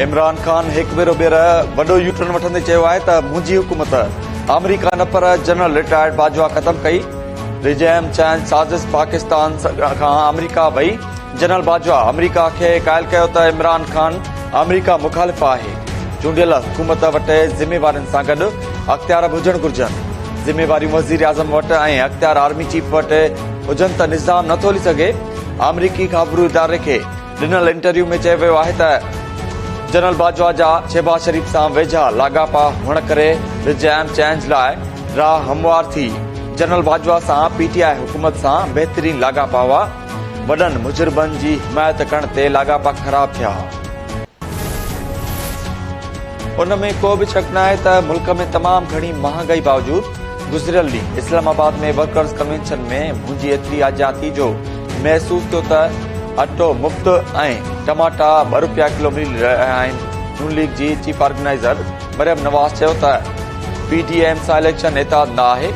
इमरान खान हिकु भेरो ॿीहर वॾो यूटर्न वठंदे चयो आहे त मुंहिंजी हुकूमत अमरीका न पर जनरल रिटायर्ड बाजवा ख़तम कई। रिजैम चैन साज़िश पाकिस्तान खां अमरीका वई। जनरल बाजवा अमरीका खे क़ाइल कयो त इमरान खान अमरीका मुखालिफ़ आहे। चूंडियल हुकूमत वटि ज़िम्मेवारनि सां गॾु अख़्तियार बि हुजणु घुरिजनि। ज़िम्मेवारी वज़ीर आज़म वटि ऐं अख़्तियार आर्मी चीफ वटि हुजनि त निज़ाम नथो हली सघे। अमरीकी ख़बरू इदारे खे ॾिनल इंटरव्यू में चयो वियो आहे त जनरल बाजवा जा शहबाज शरीफ़ सां वेझा लाॻापा हुअण करे रिजैम चेंज लाइ राह हमवार थी। जनरल बाजवा सां पीटीआई हुकूमत सां बहितरीन लाॻापा हुआ। वॾनि मुजरिमनि जी हिमायत करण ते लाॻापा ख़राब थिया। उन में को बि शक न आहे त मुल्क में तमाम घणी महांगाई बावजूद गुज़िरियल ॾींहुं इस्लामाबाद में वर्कर्स कन्वेंशन में मुंहिंजी एतिरी आजादी जो महसूस थियो त अटो मुफ़्त ऐं टमाटा ₹2 किलो मिली रहिया आहिनि। नून लीग जी चीफ ऑर्गेनाइज़र मरियम नवाज़ चयो त पीडीएम सां इलेक्शन एताद न आहे।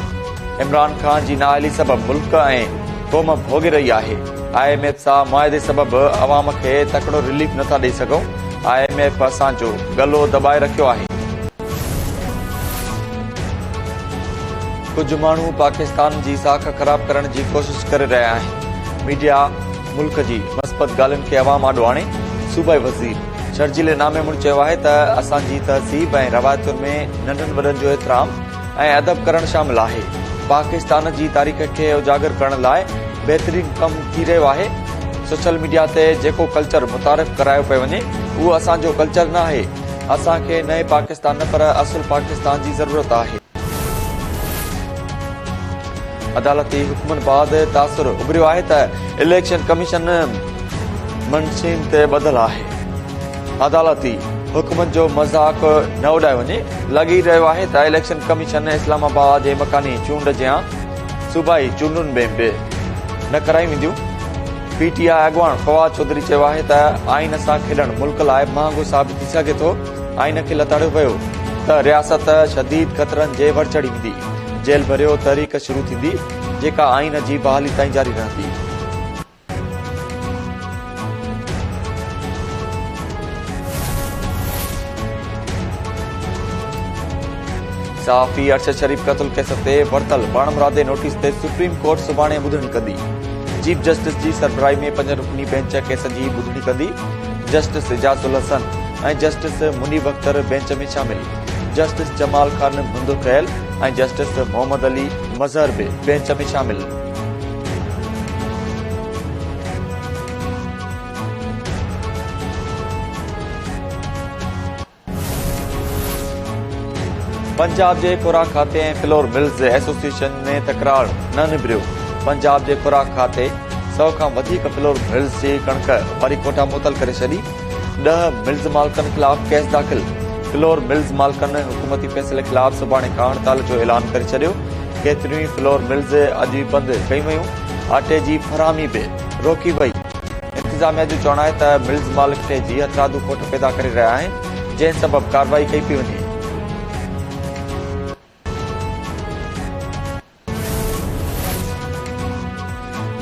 इमरान खान जी नाअहली सबबि मुल्क ऐं क़ौम भोॻे रही आहे। IMF सां मुआदे सबबि अवाम खे तकड़ो रिलीफ नथा ॾेई सघूं। IMF असांजो गलो दॿाए रखियो आहे। कुझु माण्हू पाकिस्तान जी साख ख़राब करण जी कोशिश करे रहिया आहिनि। मीडिया मुल्क जी मस्बत ॻाल्हियुनि खे अवाम आॾो आणे। सूबाई वज़ीर शर्जीले नामे मुड़ चयो आहे त असांजी तहज़ीब ऐं रवायतुनि में नंढनि वॾनि जो एतिराम ऐं अदब करणु शामिल आहे। पाकिस्तान जी तारीख़ खे उजागर करण लाइ बहितरीन कमु थी रहियो आहे। सोशल मीडिया ते जेको कल्चर मुतारिफ़ करायो पियो वञे उहो असांजो कल्चर न आहे। असांखे नए पाकिस्तान न पर असुल पाकिस्तान जी ज़रूरत आहे। अदालती हुकुमनि बाबति तासुर उभरियो आहे त इलेक्शन कमीशन मनशीन ते ॿधल आहे। अदालती हुकुमनि जो मज़ाक न उॾायो वञे। लॻी रहियो आहे त इलेक्शन कमीशन इस्लामाबाद जे मकानी चूंड जियां सूबाई चूंडुनि में बि न कराई वेंदियूं। पीटीआई अॻवान फवाद चौधरी चयो आहे त आइन सां खेॾणु मुल्क लाइ महांगो साबित थी सघे थो। आइन खे लताड़ियो वियो त रियासत शदीद ख़तरनि जे वर चढ़ी वेंदी। जेल भरियो तहरीक शुरू थींदी जेका आइन जी बहाली ताईं जारी रहंदी। सहाफ़ी अरशद शरीफ़ क़त्ल केस ते वरतल बाणमुरादे नोटिस ते सुप्रीम कोर्ट सुभाणे ॿुधणी कंदी। चीफ जस्टिस जी सरबराही में 5 रुकनी बेंच केस जी ॿुधणी कंदी। जस्टिस इजाज़ुल हसन ऐं जस्टिस मुनीब अख्तर बेंच में शामिल। जस्टिस जमाल खान मुंदुर कयल ऐं जस्टिस मोहम्मद अली मज़हर बि बेंच में शामिल। पंजाब जे खुराक खाते ऐं फ्लोर मिल्स एसोसिएशन में तकरार न निबिरियो। पंजाब जे खुराक खाते 100 खां वधीक फ्लोर मिल्स जी कणक वारी कोटा मुअतल करे छॾी। 10 मिल्स मालिकनि ख़िलाफ़ केस दाख़िल। फ्लोर मिल्स मालिकनि हुकूमती फ़ैसिले ख़िलाफ़ सुभाणे खां हड़ताल जो ऐलान करे छॾियो। केतिरियूं फ्लोर मिल्स अॼु बंदि कयूं वयूं। आटे जी फराहमी बि रोकी वई। इंतिज़ामिया जो चवणु आहे त मिल्स मालिक टे जी हथरादू खोट पैदा करे रहिया आहिनि जंहिं सबबि कार्रवाई कई पई वञे।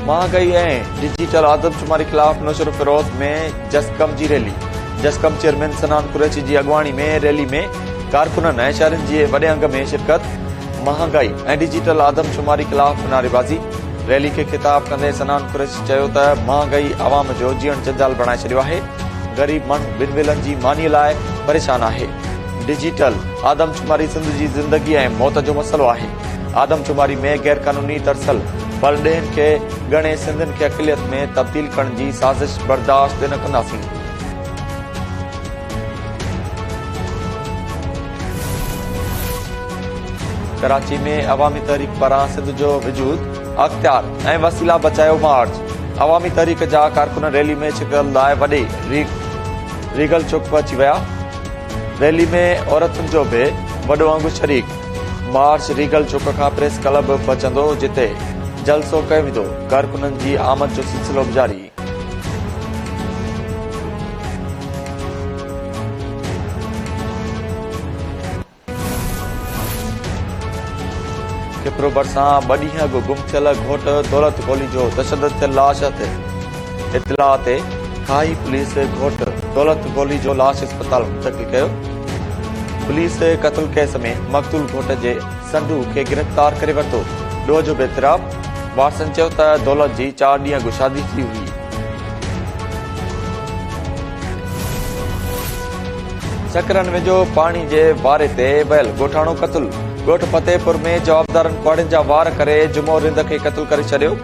महांगाई ऐं डिजिटल आदमशुमारी ख़िलाफ़ नशर फिरोज़ में जसकम जी रैली। जसकम चेयरमैन सनान कुरैशी जी अॻवानी में रैली में कारकुननि ऐं शहरनि जे वॾे अंग में शिरकत। महांगाई ऐं डिजिटल आदमशुमारी ख़िलाफ़ नारेबाज़ी। रैली खे ख़िताब कंदे सनान कुरैशी चयो त महांगाई अवाम जो जीअण जंजाल बणाए छॾियो आहे। ग़रीब माण्हू ॿिनि वेलनि जी मानीअ लाइ परेशान आहे। डिजिटल आदमशुमारी सिंध जी ज़िंदगी ऐं मौत जो मसइलो आहे। आदमशुमारी में गैर क़ानूनी तरसल परडेहनि खे ॻणे सिंधियुनि खे अक़लियत में तब्दील करण जी साज़िश बर्दाश्त न कंदासीं। कराची में अवामी तहरीक पारां सिंध जो वजूद अख़्तियार ऐं वसीला बचायो मार्च। अवामी तहरीक जा कारकुन रैली में शिरकत लाइ वॾे रीगल चौक पहुची विया। रैली में औरतुनि जो बि वॾो अंग शरीक। मार्च रीगल चौक खां प्रेस क्लब पहुचंदो जिते जलसो कयो वेंदो। कारकुननि जी आमद जो सिलसिलो जारी। किपरो भरिसां 2 ॾींहं अॻु गुम थियल घोट दौलत कोहली जो तशदद थियल लाश इतिलाह ते खाई पुलिस घोट दौलत गोली जो लाश अस्पताल मुंतकिल कयो। पुलिस क़त्ल केस में मक़तूल घोट जे संडू खे गिरफ़्तार करे वरितो। ॾोह जो बेतराब वाटसन चयो त दौलत जी 4 ॾींहं अॻु शादी थी हुई। सकरन वेझो पाणी जे वारे ते वयल ॻोठाणो क़त्ल। ॻोठ फतेहपुर में जवाबदारनि कुआड़ियुनि जा वार करे जुमो रिंद खे क़त्ल करे छॾियो।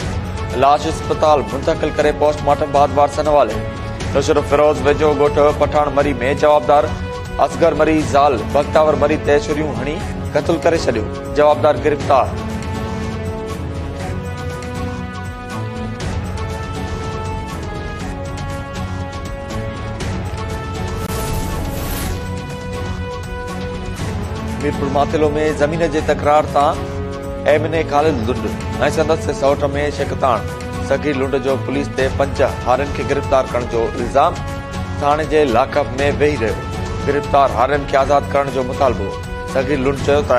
लाश अस्पताल मुंतकिल करे पोस्टमार्टम बाद वारसन हवाले। नशर फिरोज वेझो ॻोठ पठान मरी में जवाबदार असगर मरी ज़ाल बख्तावर मरी ते छुरियूं हणी क़त्ल करे छॾियो। जवाबदार गिरफ़्तार। मीरपुर माथिलो में ज़मीन जे तकरार तां एमने खालिद लुंड ऐं संदसि सौट में शिकतान सगी लुंड जो पुलिस ते 5 हारियुनि खे गिरफ़्तार करण जो इल्ज़ाम। थाणे जे लाकअप में वेही रहियो। गिरफ़्तार हारियुनि खे आज़ाद करण जो मुतालबो। सगी लुंड चयो त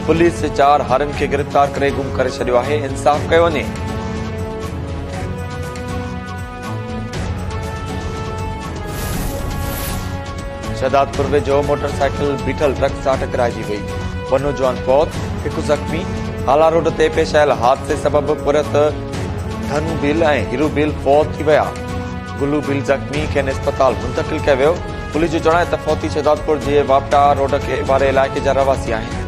पुलिस 4 हारियुनि खे गिरफ़्तार करे गुम करे छॾियो आहे। इंसाफ़ कयो वञे। शहदादपुर वेझो मोटरसाइकिल बीठल ट्रक सां टकराइजी वई। वन नौजवान फौत, 1 ज़ख़्मी। हाला रोड ते पेश आयल हादसे सबबि पुरत धनु बिल ऐं हीरू बिल फौत थी विया। गुलू बिल ज़ख़्मी खेनि अस्पताल मुंतकिल कयो वियो। पुलिस जो चवणु आहे त फौती शहदादपुर जे वापटा रोड वारे इलाइक़े जा रवासी आहिनि।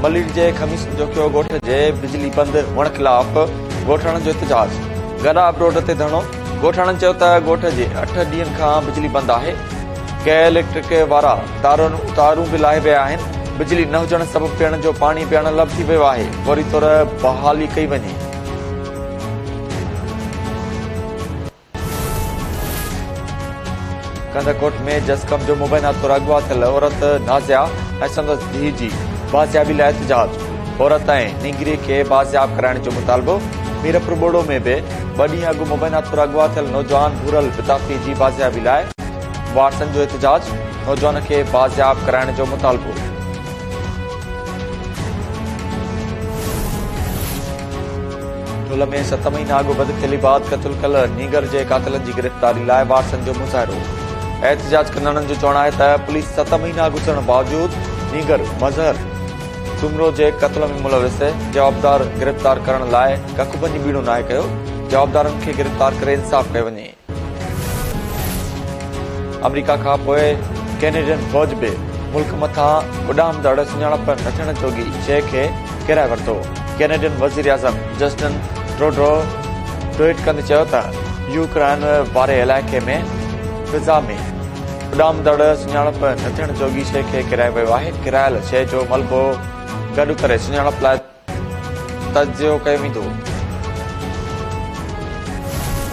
मलीर जे खमीस जोखियो ॻोठ जे बिजली बंद हुअण ख़िलाफ़ ॻोठाणनि जो एहतजाज। गडाब रोड ते धरणो। ॻोठाणनि चयो त ॻोठ जे 8 ॾींहनि खां बिजली बंद आहे। कंहिं इलेक्ट्रिक वारा तारूं बि लाहे विया आहिनि। बिजली न हुजण सबबि पीअण जो पाणी बि अणलब थी वियो आहे। फौरी तौर बहाली कई वञे। कंदकोट में जसकम जो मुबैना तौर अगवा थियल औरत नाज़िया ऐं संदसि धीउ जी बाज़ियाबी लाइ एहतजाज। औरत ऐं नींगरी खे बाज़ियाब कराइण जो मुतालबो। मीरपुर बोड़ो में बि 2 ॾींहं अॻु मुबैना तौर अगवा थियल नौजवान भूरल बिताफ़ी जी बाज़ियाबी लाइ वाटसन जो एहतजाज। नौजवान खे बाज़ियाब कराइण जो मुतालबो। ढोल में 7 महीना अॻु बदखेली बाद क़त्ल कयल नीगर जे कातिलनि जी गिरफ़्तारी लाइ वाटसन जो मुज़ाहिरो। एहतजाज कंदड़नि जो चवणु आहे त पुलिस 7 महीना गुज़रण बावजूदि नीगर मज़हर सुमरो जे क़त्ल में मुलविस जवाबदार गिरफ़्तार करण लाइ कख बि बीड़ो नाहे कयो। जवाबदारनि खे गिरफ़्तार करे इंसाफ़ कयो वञे। अमरीका खां पोइ कैनेडियन फौज बि मुल्क मथां उॾामदड़ सुञाणप न थियण जोगी शइ खे किराए वरितो। कैनेडियन वज़ीर आज़म जस्टिन ट्रूडो ट्वीट कंदे चयो त यूक्रेन वारे इलाइक़े में फिज़ा में उॾामदड़ सुञाणप न थियण जोगी शइ खे किराए वियो आहे। किरायल शइ जो मलबो गॾु करे सुञाणप लाइ तजियो कयो वेंदो।